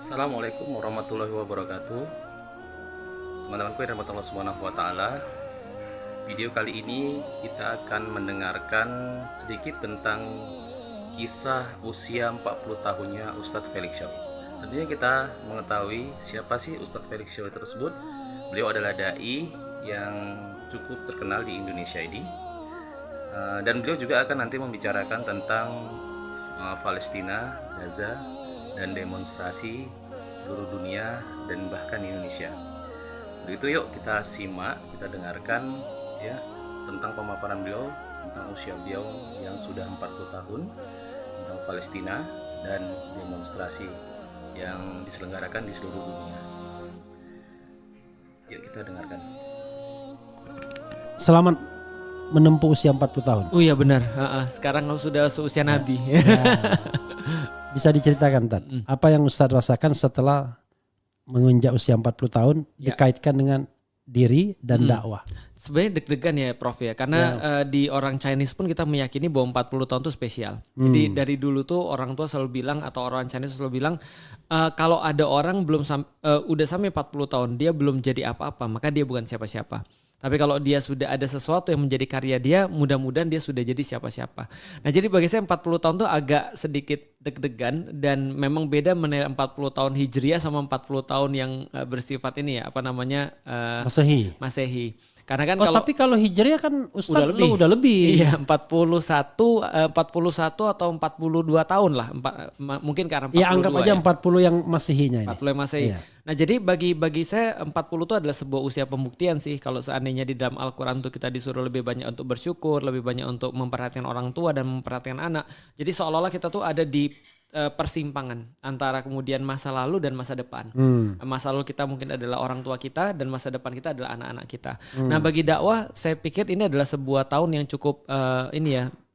Assalamualaikum warahmatullahi wabarakatuh. Teman-temanku yang rahmat Allah Subhanahu wa taala. Video kali ini kita akan mendengarkan sedikit tentang kisah usia 40 tahunnya Ustadz Felix Shaw. Tentunya kita mengetahui siapa sih Ustadz Felix Shaw tersebut. Beliau adalah dai yang cukup terkenal di Indonesia ini. Dan beliau juga akan nanti membicarakan tentang Palestina, Gaza, dan demonstrasi seluruh dunia dan bahkan Indonesia. Untuk itu yuk kita simak, kita dengarkan ya tentang pemaparan beliau tentang usia beliau yang sudah 40 tahun tentang Palestina dan demonstrasi yang diselenggarakan di seluruh dunia. Yuk kita dengarkan. Selamat menempuh usia 40 tahun. Oh iya benar. Sekarang kau sudah seusia Nabi. Ya. Bisa diceritakan Tan, apa yang Ustadz rasakan setelah menginjak usia 40 tahun dikaitkan dengan diri dan dakwah? Sebenarnya deg-degan ya Prof ya, karena di orang Chinese pun kita meyakini bahwa 40 tahun itu spesial. Jadi dari dulu tuh orang tua selalu bilang atau orang Chinese selalu bilang kalau ada orang udah sampai 40 tahun dia belum jadi apa-apa, maka dia bukan siapa-siapa. Tapi kalau dia sudah ada sesuatu yang menjadi karya dia, mudah-mudahan dia sudah jadi siapa-siapa. Nah jadi bagi saya 40 tahun tuh agak sedikit deg-degan dan memang beda menilai 40 tahun Hijriah sama 40 tahun yang bersifat ini ya, apa namanya? Masehi. Karena kan tapi kalau Hijriah kan Ustadz udah lebih. Iya 41 atau 42 tahun lah. Mungkin karena 42 ya anggap aja 40 yang Masehinya ini. 40 yang Masehi. Iya. Nah jadi bagi saya 40 itu adalah sebuah usia pembuktian sih. Kalau seandainya di dalam Al-Quran tuh kita disuruh lebih banyak untuk bersyukur, lebih banyak untuk memperhatikan orang tua dan memperhatikan anak. Jadi seolah-olah kita tuh ada di persimpangan antara kemudian masa lalu dan masa depan. Masa lalu kita mungkin adalah orang tua kita dan masa depan kita adalah anak-anak kita. Nah bagi dakwah saya pikir ini adalah sebuah tahun yang cukup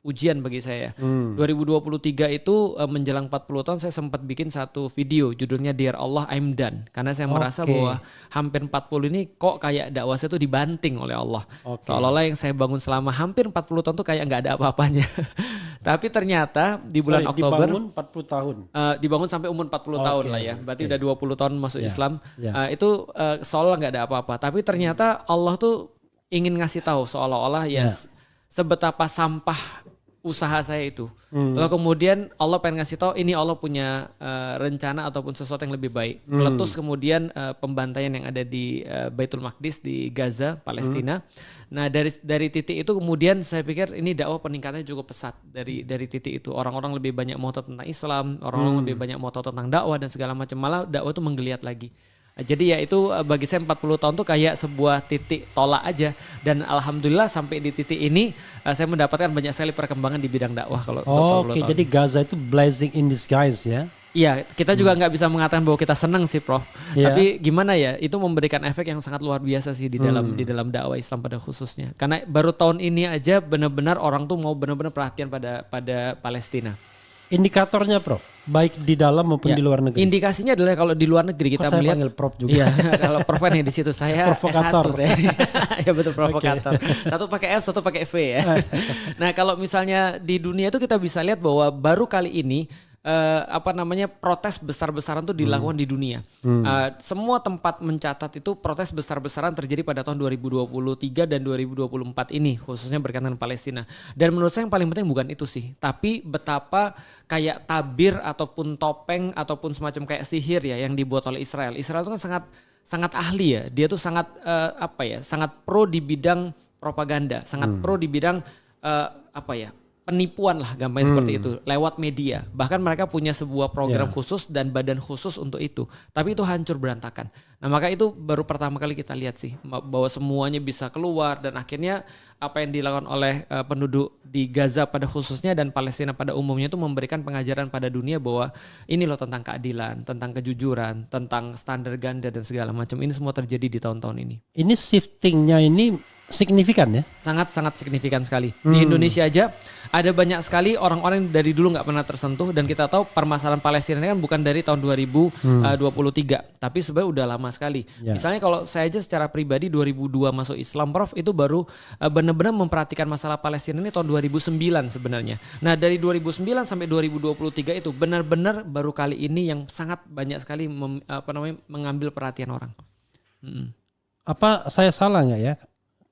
ujian bagi saya. 2023 itu menjelang 40 tahun saya sempat bikin satu video judulnya Dear Allah I'm Done. Karena saya merasa bahwa hampir 40 ini kok kayak dakwah saya tuh dibanting oleh Allah. Seolah-olah yang saya bangun selama hampir 40 tahun tuh kayak nggak ada apa-apanya. Tapi ternyata di bulan Oktober dibangun 40 tahun. Dibangun sampai umur 40 tahun lah ya. Berarti udah 20 tahun masuk Islam. Itu seolah nggak ada apa-apa. Tapi ternyata Allah tuh ingin ngasih tahu seolah-olah sebetapa sampah usaha saya itu. Lalu kemudian Allah pengen ngasih tahu ini Allah punya rencana ataupun sesuatu yang lebih baik. Meletus kemudian pembantaian yang ada di Baitul Maqdis di Gaza, Palestina. Nah dari titik itu kemudian saya pikir ini dakwah peningkatannya cukup pesat dari titik itu. Orang-orang lebih banyak mau tahu tentang Islam, orang-orang lebih banyak mau tahu tentang dakwah dan segala macam. Malah dakwah itu menggeliat lagi. Jadi ya itu bagi saya 40 tahun tuh kayak sebuah titik tolak aja. Dan alhamdulillah sampai di titik ini saya mendapatkan banyak sekali perkembangan di bidang dakwah kalau Oke, jadi Gaza itu blessing in disguise ya. Iya, kita juga nggak bisa mengatakan bahwa kita senang sih Prof. Tapi gimana ya, itu memberikan efek yang sangat luar biasa sih di dalam dakwah Islam pada khususnya. Karena baru tahun ini aja benar-benar orang tuh mau benar-benar perhatian pada Palestina. Indikatornya Prof, baik di dalam maupun di luar negeri. Indikasinya adalah kalau di luar negeri kita melihat. Panggil Prof juga. Iya, kalau Prof kan di situ saya provokator. S1 saya. Ya betul provokator. Satu pakai F, satu pakai V ya. Nah kalau misalnya di dunia itu kita bisa lihat bahwa baru kali ini protes besar-besaran itu dilakukan di dunia. Semua tempat mencatat itu protes besar-besaran terjadi pada tahun 2023 dan 2024 ini, khususnya berkaitan dengan Palestina. Dan menurut saya yang paling penting bukan itu sih, tapi betapa kayak tabir ataupun topeng ataupun semacam kayak sihir ya yang dibuat oleh Israel. Israel itu kan sangat ahli ya. Dia tuh sangat sangat pro di bidang propaganda, sangat pro di bidang penipuan lah gampangnya seperti itu lewat media. Bahkan mereka punya sebuah program khusus dan badan khusus untuk itu. Tapi itu hancur berantakan. Nah maka itu baru pertama kali kita lihat sih bahwa semuanya bisa keluar dan akhirnya apa yang dilakukan oleh penduduk di Gaza pada khususnya dan Palestina pada umumnya itu memberikan pengajaran pada dunia bahwa ini loh tentang keadilan, tentang kejujuran, tentang standar ganda dan segala macam. Ini semua terjadi di tahun-tahun ini. Ini shiftingnya ini signifikan ya. Sangat-sangat signifikan sekali. Di Indonesia aja ada banyak sekali orang-orang yang dari dulu nggak pernah tersentuh, dan kita tahu permasalahan Palestina ini kan bukan dari tahun 2023, tapi sebenarnya udah lama sekali. Misalnya kalau saya aja secara pribadi 2002 masuk Islam, Prof, itu baru benar-benar memperhatikan masalah Palestina ini tahun 2009 sebenarnya. Nah, dari 2009 sampai 2023 itu benar-benar baru kali ini yang sangat banyak sekali mengambil perhatian orang. Apa saya salah nggak ya?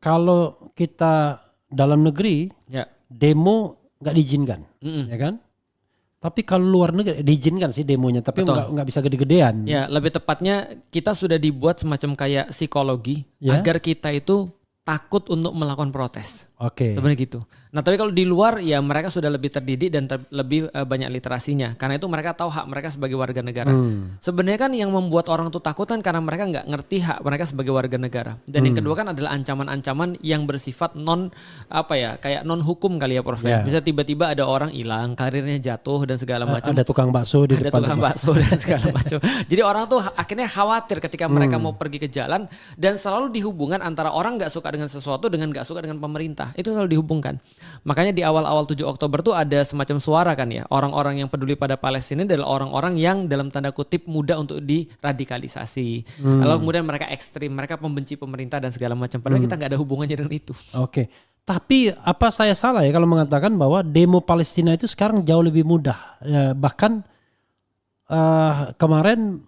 Kalau kita dalam negeri demo nggak diizinkan, ya kan? Tapi kalau luar negeri diizinkan sih demonya, tapi nggak bisa gede-gedean. Ya, lebih tepatnya kita sudah dibuat semacam kayak psikologi agar kita itu takut untuk melakukan protes. Sebenarnya gitu. Nah, tapi kalau di luar ya mereka sudah lebih terdidik dan lebih banyak literasinya. Karena itu mereka tahu hak mereka sebagai warga negara. Sebenarnya kan yang membuat orang itu takut kan karena mereka nggak ngerti hak mereka sebagai warga negara. Dan yang kedua kan adalah ancaman-ancaman yang bersifat kayak non hukum kali ya, Prof. Bisa tiba-tiba ada orang hilang, karirnya jatuh dan segala macam. Ada tukang bakso di depan. Ada tukang bakso dan segala macam. Jadi orang tuh akhirnya khawatir ketika mereka mau pergi ke jalan, dan selalu dihubungkan antara orang nggak suka dengan sesuatu dengan nggak suka dengan pemerintah. Itu selalu dihubungkan. Makanya di awal-awal 7 Oktober tuh ada semacam suara kan ya. Orang-orang yang peduli pada Palestina adalah orang-orang yang dalam tanda kutip mudah untuk diradikalisasi. Lalu kemudian mereka ekstrim, mereka membenci pemerintah dan segala macam. Padahal kita nggak ada hubungannya dengan itu. Tapi apa saya salah ya kalau mengatakan bahwa demo Palestina itu sekarang jauh lebih mudah. Bahkan kemarin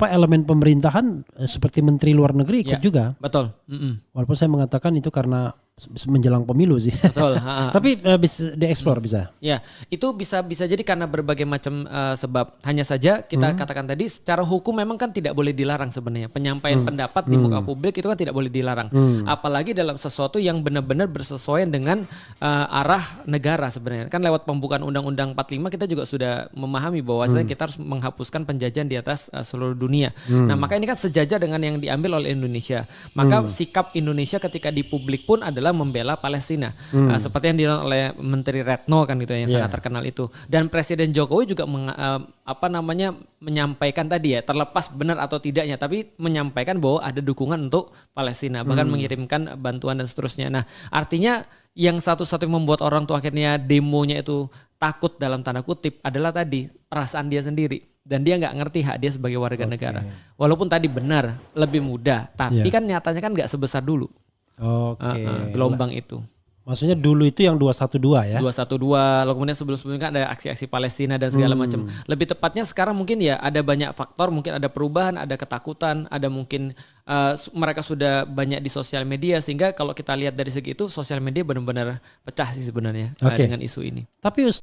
elemen pemerintahan seperti Menteri Luar Negeri ikut juga. Betul. Walaupun saya mengatakan itu karena menjelang pemilu sih. Betul. Tapi bisa dieksplor bisa. Ya, itu bisa jadi karena berbagai macam sebab. Hanya saja kita katakan tadi secara hukum memang kan tidak boleh dilarang sebenarnya. Penyampaian pendapat di muka publik itu kan tidak boleh dilarang. Apalagi dalam sesuatu yang benar-benar bersesuaian dengan arah negara sebenarnya. Kan lewat pembukaan Undang-Undang 45 kita juga sudah memahami bahwasanya kita harus menghapuskan penjajahan di atas seluruh dunia. Nah, maka ini kan sejajar dengan yang diambil oleh Indonesia. Maka sikap Indonesia ketika di publik pun adalah membela Palestina, seperti yang dilakukan oleh Menteri Retno kan gitu yang sangat terkenal itu. Dan Presiden Jokowi juga menyampaikan tadi ya, terlepas benar atau tidaknya, tapi menyampaikan bahwa ada dukungan untuk Palestina, bahkan mengirimkan bantuan dan seterusnya. Nah, artinya yang satu-satu membuat orang tuh akhirnya demonya itu takut dalam tanda kutip adalah tadi perasaan dia sendiri, dan dia nggak ngerti hak dia sebagai warga negara. Walaupun tadi benar lebih mudah, tapi kan nyatanya kan nggak sebesar dulu. Gelombang itu. Maksudnya dulu itu yang 212 ya? 212, lalu kemudian sebelum-sebelumnya kan ada aksi-aksi Palestina dan segala macam. Lebih tepatnya sekarang mungkin ya ada banyak faktor, mungkin ada perubahan, ada ketakutan, ada mungkin mereka sudah banyak di sosial media, sehingga kalau kita lihat dari segi itu sosial media benar-benar pecah sih sebenarnya dengan isu ini. Tapi